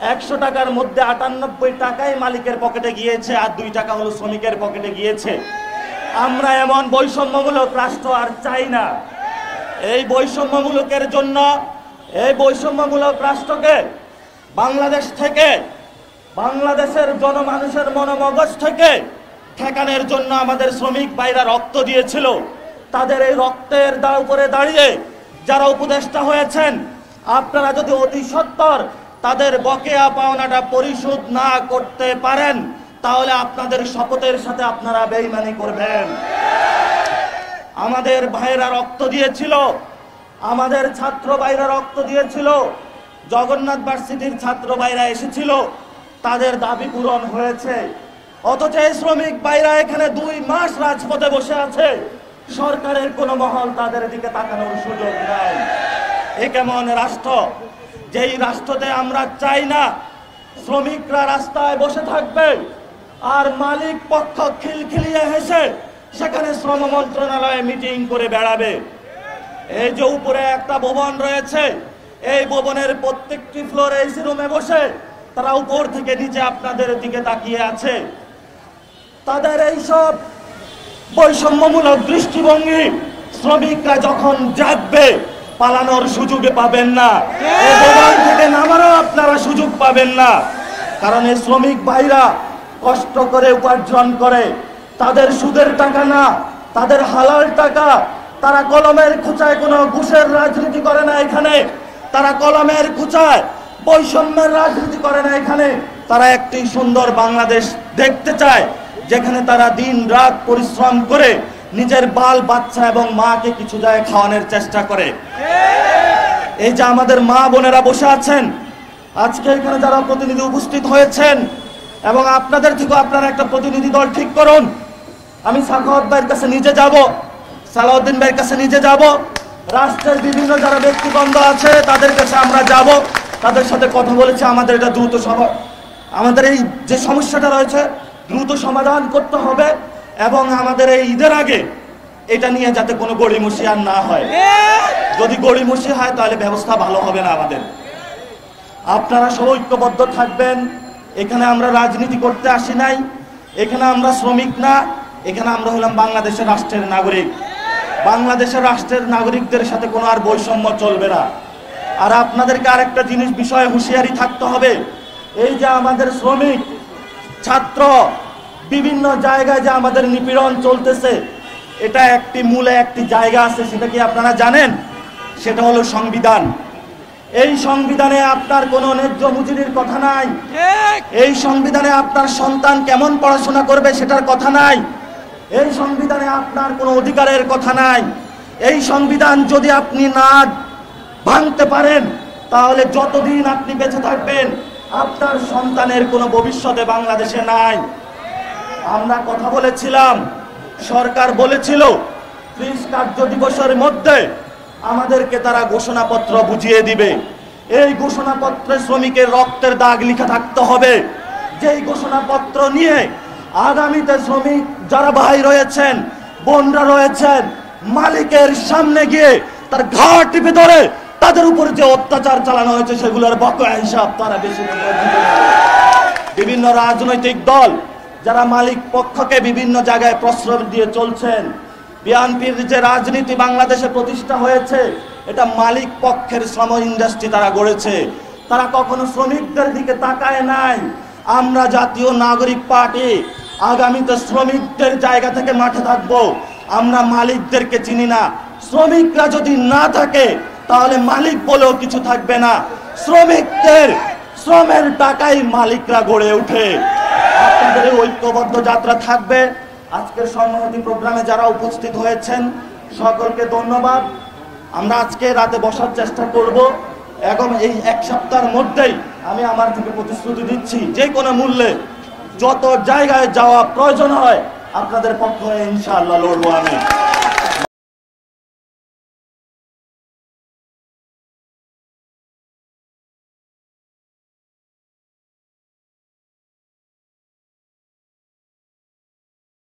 100 টাকার মধ্যে 98 টাকাই মালিকের পকেটে গিয়েছে, আর 2 টাকা হলো শ্রমিকের পকেটে গিয়েছে। আমরা এমন বৈষম্যমূলক রাষ্ট্র আর চাই না। এই বৈষম্যমূলকের জন্য, এই বৈষম্যমূলক রাষ্ট্রকে বাংলাদেশ থেকে, বাংলাদেশের জনমানুষের মনোমগজ থেকে ঠেকানোর জন্য আমাদের শ্রমিক ভাইরা রক্ত দিয়েছিল। তাদের এই রক্তের উপরে দাঁড়িয়ে যারা উপদেষ্টা হয়েছেন, আপনারা যদি অতি সত্বর তাদের বকেয়া পাওনাটা পরিশোধ না করতে পারেন, তাহলে আপনাদের শপথের সাথে আপনারা বেঈমানি করবেন। আমাদের ভাইরা রক্ত দিয়েছিল, আমাদের ছাত্র ভাইরা রক্ত দিয়েছিল, জগন্নাথ ভার্সিটির ছাত্র ভাইরা এসেছিল, তাদের দাবি পূরণ হয়েছে। অথচ শ্রমিক ভাইরা এখানে 2 মাস রাজপথে বসে আছে, সরকারের কোনো মহল তাদের দিকে তাকানোর সুযোগ নাই। এ কেমন রাষ্ট্র? যেই রাষ্ট্রতে আমরা চাই না শ্রমিকরা রাস্তায় বসে থাকবে আর মালিক পক্ষ খিলখিলিয়ে হেসে সেখানে শ্রম মন্ত্রণালয়ে মিটিং করে বেড়াবে। এই যে উপরে একটা ভবন রয়েছে, এই ভবনের প্রত্যেকটি ফ্লোরে এসি রুমে বসে তারা উপর থেকে নিচে আপনাদের দিকে তাকিয়ে আছে। তাদের এইসব বৈষম্যমূলক দৃষ্টিভঙ্গি শ্রমিকরা যখন জাগবে, পালানোর সুযোগ পাবেন না, এই ভবন থেকে নামারও আপনারা সুযোগ পাবেন না। কারণ এই শ্রমিক ভাইরা কষ্ট করে উপার্জন করে, তাদের সুদের টাকা না, তাদের হালাল টাকা। তারা কলমের খুঁচায় কোনো ঘুষের রাজনীতি করে না এখানে, তারা কলমের খুঁচায় বৈষম্যের রাজনীতি করে না এখানে। তারা একটি সুন্দর বাংলাদেশ দেখতে চায়, যেখানে তারা দিন রাত পরিশ্রম করে নিজের বাল বাচ্চা এবং মাকে কিছু জায়গায় খাওয়ানোর চেষ্টা করে। এই যে আমাদের মা বোনেরা বসে আছেন, আজকে এখানে যারা প্রতিনিধি উপস্থিত হয়েছেন, এবং আপনাদের থেকে আপনারা একটা প্রতিনিধি দল ঠিক করুন। আমি সাখাওয়াত ভাইয়ের কাছে নিজে যাব, সালাউদ্দিন ভাইয়ের কাছে নিজে যাব, রাষ্ট্রের বিভিন্ন যারা ব্যক্তিবৃন্দ আছে তাদের কাছে আমরা যাব, তাদের সাথে কথা বলেছি। আমাদের এটা দ্রুত আমাদের এই যে সমস্যাটা রয়েছে দ্রুত সমাধান করতে হবে, এবং আমাদের এই ঈদের আগে এটা নিয়ে যাতে কোনো গড়িমসি আর না হয়। যদি গড়িমসি হয় তাহলে ব্যবস্থা ভালো হবে না আমাদের। আপনারা সব ঐক্যবদ্ধ থাকবেন। এখানে আমরা রাজনীতি করতে আসি নাই, এখানে আমরা শ্রমিক না, এখানে আমরা হলাম বাংলাদেশের রাষ্ট্রের নাগরিক। বাংলাদেশের রাষ্ট্রের নাগরিকদের সাথে কোনো আর বৈষম্য চলবে না। আর আপনাদেরকে আরেকটা জিনিস বিষয়ে হুঁশিয়ারি থাকতে হবে। এই যে আমাদের শ্রমিক ছাত্র বিভিন্ন জায়গায় যে আমাদের নিপীড়ন চলতেছে, এটা একটি মূলে একটি জায়গা আছে, সেটা কি আপনারা জানেন? সেটা হলো সংবিধান। এই সংবিধানে আপনার কোনো ন্যায্য মজুরির কথা নাই, এই সংবিধানে আপনার সন্তান কেমন পড়াশোনা করবে সেটার কথা নাই, এই সংবিধানে আপনার কোনো অধিকারের কথা নাই। এই সংবিধান যদি আপনি না ভাঙতে পারেন, তাহলে যতদিন আপনি বেঁচে থাকবেন আপনার সন্তানের কোনো ভবিষ্যতে বাংলাদেশে নাই। আমরা কথা বলেছিলাম, সরকার বলেছিল 30 কার্য দিবসের মধ্যে আমাদেরকে তারা ঘোষণাপত্র বুঝিয়ে দিবে। এই ঘোষণাপত্রে শ্রমিকের রক্তের দাগ লিখা থাকতে হবে, যেই ঘোষণাপত্র নিয়ে আগামীতে শ্রমিক যারা ভাই রয়েছেন, বোনরা রয়েছেন, মালিকের সামনে গিয়ে তার ঘাড় টিপে ধরে তাদের উপর যে অত্যাচার চালানো হয়েছে সেগুলোর বকেয়া হিসাব তারা বেশি বিভিন্ন রাজনৈতিক দল যারা মালিক পক্ষকে বিভিন্ন জায়গায় প্রশ্রয় দিয়ে চলছেন। বিএনপির যে রাজনীতি বাংলাদেশে প্রতিষ্ঠা হয়েছে, এটা মালিক পক্ষের শ্রম ইন্ডাস্ট্রি তারা গড়েছে। তারা কখনো শ্রমিকদের দিকে তাকায় নাই। আমরা জাতীয় নাগরিক পার্টি আগামীতে শ্রমিকদের জায়গা থেকে মাঠে থাকবো। আমরা মালিকদেরকে চিনি না। শ্রমিকরা যদি না থাকে তাহলে মালিক বলেও কিছু থাকবে না। শ্রমিকদের শ্রমের টাকায় মালিকরা গড়ে ওঠে। আপনাদের ঐক্যবদ্ধ যাত্রা থাকবে। আজকের সংহতি প্রোগ্রামে যারা উপস্থিত হয়েছেন সকলকে ধন্যবাদ। আমরা আজকে রাতে বসার চেষ্টা করব, এবং এই 1 সপ্তাহের মধ্যেই আমি আমার থেকে প্রতিশ্রুতি দিচ্ছি যে কোনো মূল্যে যত জায়গায় যাওয়া প্রয়োজন হয় আপনাদের পক্ষে ইনশাআল্লাহ লড়বো আমি।